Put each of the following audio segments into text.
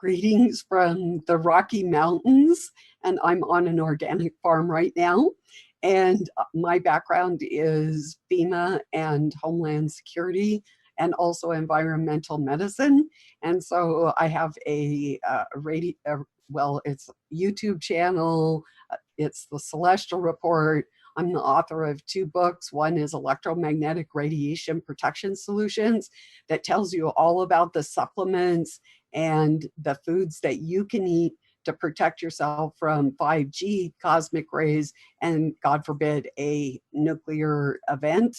Greetings from the Rocky Mountains, and I'm on an organic farm right now. And my background is FEMA and Homeland Security and also environmental medicine. And so I have it's YouTube channel. It's the Celestial Report. I'm the author of two books. One is Electromagnetic Radiation Protection Solutions, that tells you all about the supplements and the foods that you can eat to protect yourself from 5G, cosmic rays, and God forbid, a nuclear event.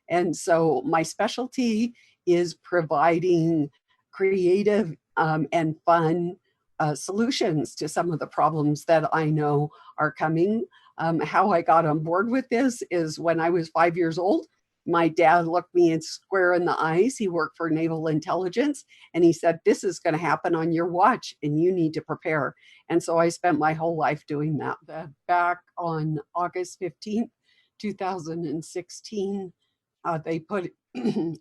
And so my specialty is providing creative and fun solutions to some of the problems that I know are coming. How I got on board with this is when I was 5 years old, my dad looked me in square in the eyes. He worked for naval intelligence, and he said, "This is going to happen on your watch and you need to prepare." And so I spent my whole life doing that. Back on August 15th, 2016, they put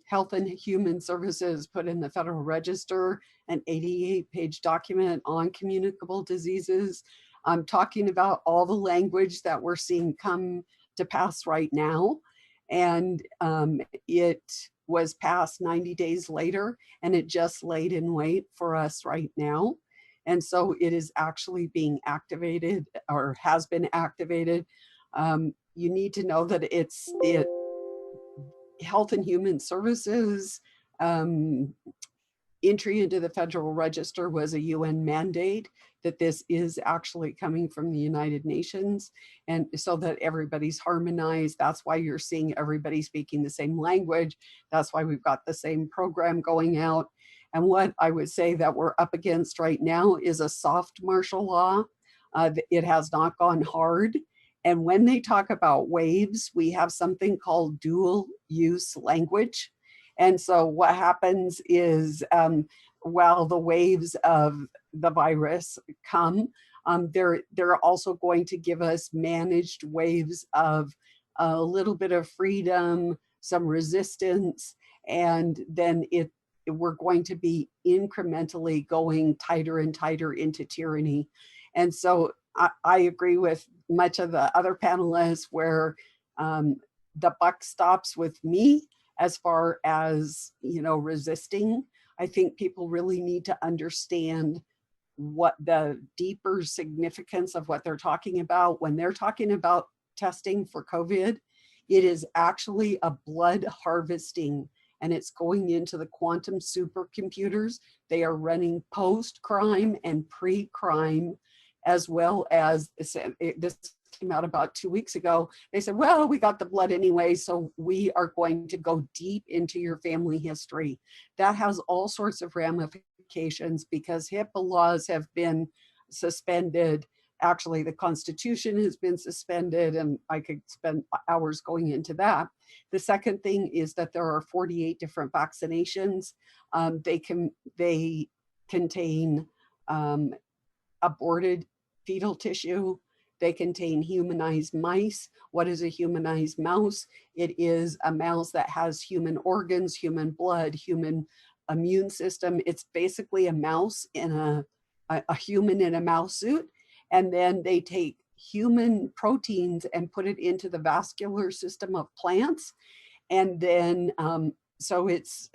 Health and Human Services put in the Federal Register an 88-page document on communicable diseases. I'm talking about all the language that we're seeing come to pass right now. And it was passed 90 days later, and it just laid in wait for us right now. And so it is actually being activated, or has been activated. You need to know that Health and Human Services entry into the Federal Register was a UN mandate, that this is actually coming from the United Nations, and so that everybody's harmonized. That's why you're seeing everybody speaking the same language. That's why we've got the same program going out. And what I would say that we're up against right now is a soft martial law. It has not gone hard. And when they talk about waves, we have something called dual use language. And so what happens is while the waves of the virus come, they're also going to give us managed waves of a little bit of freedom, some resistance, and then we're going to be incrementally going tighter and tighter into tyranny. And so I agree with much of the other panelists where the buck stops with me as far as, resisting. I think people really need to understand what the deeper significance of what they're talking about. When they're talking about testing for COVID, it is actually a blood harvesting, and it's going into the quantum supercomputers. They are running post-crime and pre-crime, as well as this came out about 2 weeks ago. They said, well, we got the blood anyway, so we are going to go deep into your family history. That has all sorts of ramifications because HIPAA laws have been suspended. Actually, the Constitution has been suspended, and I could spend hours going into that. The second thing is that there are 48 different vaccinations. They contain aborted fetal tissue. They contain humanized mice. What is a humanized mouse? It is a mouse that has human organs, human blood, human immune system. It's basically a mouse in a human in a mouse suit. And then they take human proteins and put it into the vascular system of plants. And then, so it's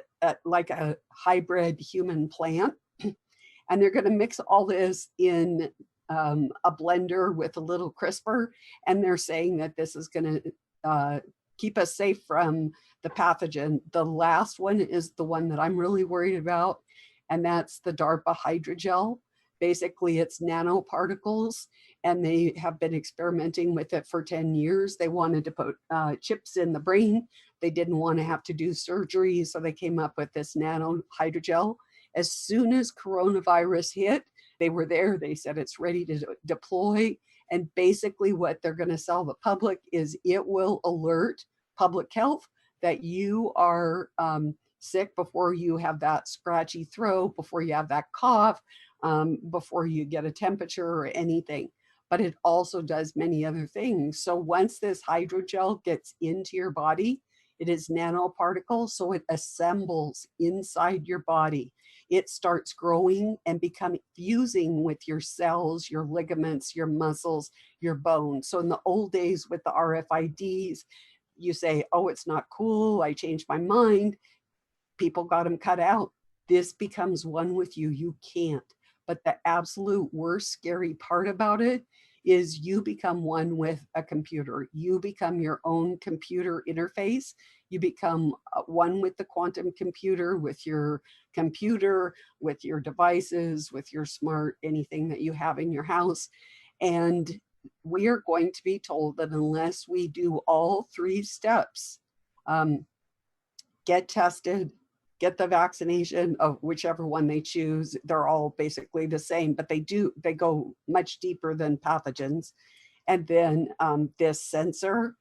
like a hybrid human plant. And they're going to mix all this in a blender with a little CRISPR, and they're saying that this is going to keep us safe from the pathogen. The last one is the one that I'm really worried about, and that's the DARPA hydrogel. Basically, it's nanoparticles, and they have been experimenting with it for 10 years. They wanted to put chips in the brain. They didn't want to have to do surgery, so they came up with this nano hydrogel. As soon as coronavirus hit, they were there. They said it's ready to deploy. And basically what they're going to sell the public is it will alert public health that you are sick before you have that scratchy throat, before you have that cough, before you get a temperature or anything. But it also does many other things. So once this hydrogel gets into your body, it is nanoparticles, so it assembles inside your body. it starts growing and becoming fusing with your cells, your ligaments, your muscles, your bones. So in the old days with the RFIDs, you say, oh, it's not cool, I changed my mind. People got them cut out. This becomes one with you. You can't. But the absolute worst scary part about it is you become one with a computer. You become your own computer interface. You become one with the quantum computer, with your devices, with your smart, anything that you have in your house. And we are going to be told that unless we do all three steps, get tested, get the vaccination of whichever one they choose. They're all basically the same, but they go much deeper than pathogens. And then this sensor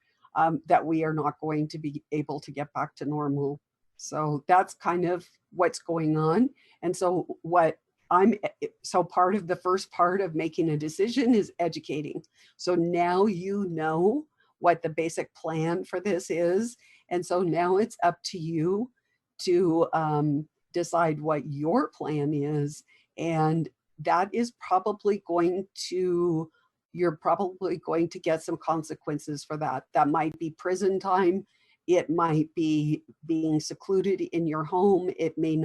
that we are not going to be able to get back to normal. So that's kind of what's going on. And so so part of the first part of making a decision is educating. So now you know what the basic plan for this is. And so now it's up to you to decide what your plan is. And that is probably you're probably going to get some consequences for that. That might be prison time. It might be being secluded in your home. You may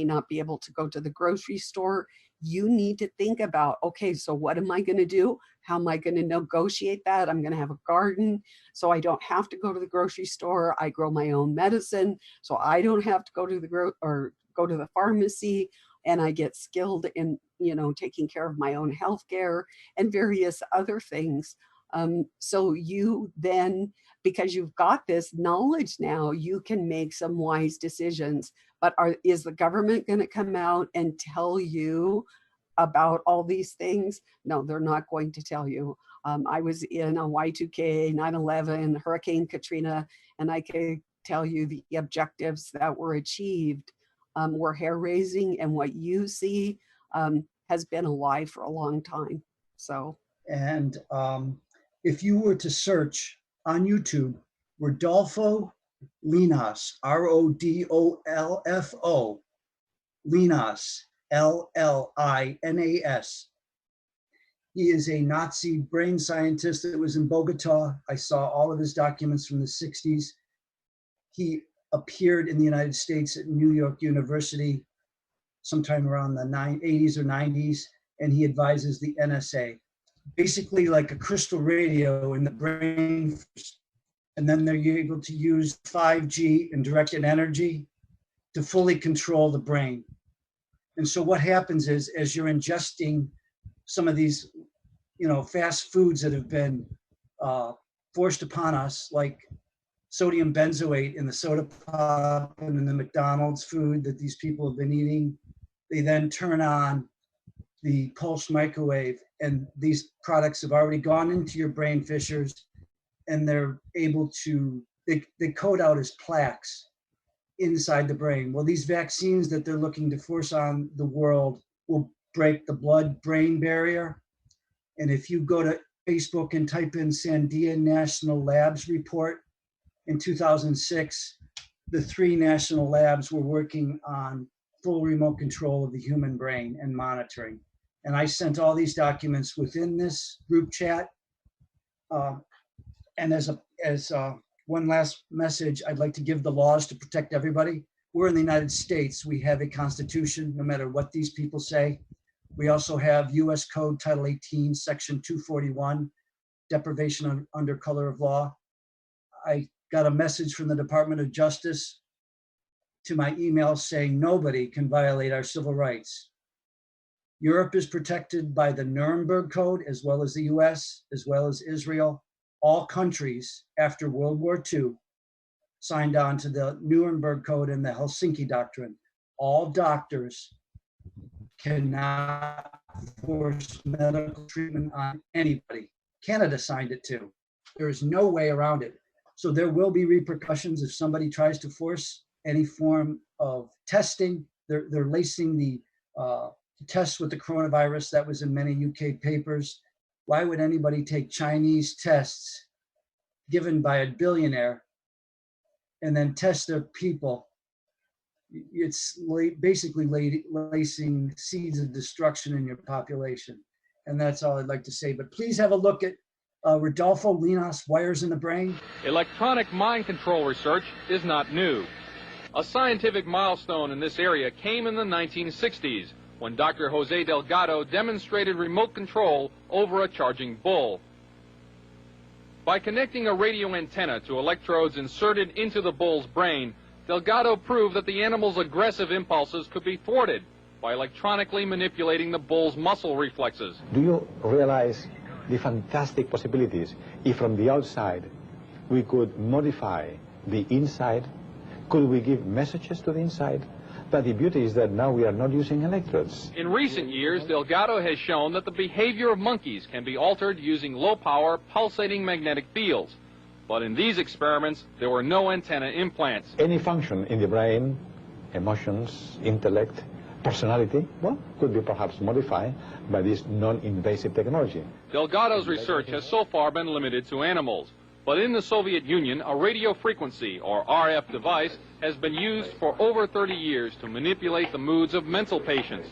not be able to go to the grocery store. You need to think about, okay, so what am I going to do? How am I going to negotiate that? I'm going to have a garden, so I don't have to go to the grocery store. I grow my own medicine, so I don't have to go to the pharmacy, and I get skilled in, taking care of my own health care and various other things. So you then, because you've got this knowledge now, you can make some wise decisions. But is the government going to come out and tell you about all these things? No, they're not going to tell you. I was in a Y2K, 9/11, Hurricane Katrina, and I can tell you the objectives that were achieved were hair raising, and what you see has been a lie for a long time. So. And if you were to search on YouTube, Rodolfo Linas, Rodolfo Linas, Linas. He is a Nazi brain scientist that was in Bogota. I saw all of his documents from the 60s. He appeared in the United States at New York University sometime around the 80s or 90s, and he advises the NSA. Basically like a crystal radio in the brain, and then they're able to use 5G and directed energy to fully control the brain. And so what happens is, as you're ingesting some of these, fast foods that have been forced upon us, like sodium benzoate in the soda pop and in the McDonald's food that these people have been eating, they then turn on the pulse microwave, and these products have already gone into your brain fissures, and they're able to, they code out as plaques inside the brain. Well, these vaccines that they're looking to force on the world will break the blood-brain barrier. And if you go to Facebook and type in Sandia National Labs report, in 2006, the 3 national labs were working on full remote control of the human brain and monitoring. And I sent all these documents within this group chat. And as one last message, I'd like to give the laws to protect everybody. We're in the United States. We have a constitution, no matter what these people say. We also have US Code Title 18, Section 241, deprivation under color of law. I got a message from the Department of Justice to my email saying nobody can violate our civil rights. Europe is protected by the Nuremberg Code, as well as the US, as well as Israel. All countries after World War II signed on to the Nuremberg Code and the Helsinki Doctrine. All doctors cannot force medical treatment on anybody. Canada signed it too. There is no way around it. So there will be repercussions if somebody tries to force any form of testing. They're lacing the tests with the coronavirus. That was in many UK papers. Why would anybody take Chinese tests given by a billionaire and then test their people, it's basically lacing seeds of destruction in your population. And that's all I'd like to say. But please have a look at Rodolfo Linas, Wires in the Brain. Electronic mind control research is not new. A scientific milestone in this area came in the 1960s when Dr. Jose Delgado demonstrated remote control over a charging bull. By connecting a radio antenna to electrodes inserted into the bull's brain, Delgado proved that the animal's aggressive impulses could be thwarted by electronically manipulating the bull's muscle reflexes. Do you realize the fantastic possibilities if from the outside we could modify the inside? Could we give messages to the inside? But the beauty is that now we are not using electrodes. In recent years, Delgado has shown that the behavior of monkeys can be altered using low-power, pulsating magnetic fields. But in these experiments, there were no antenna implants. Any function in the brain, emotions, intellect, personality, well, could be perhaps modified by this non-invasive technology. Delgado's research has so far been limited to animals. But in the Soviet Union, a radio frequency, or RF device, has been used for over 30 years to manipulate the moods of mental patients.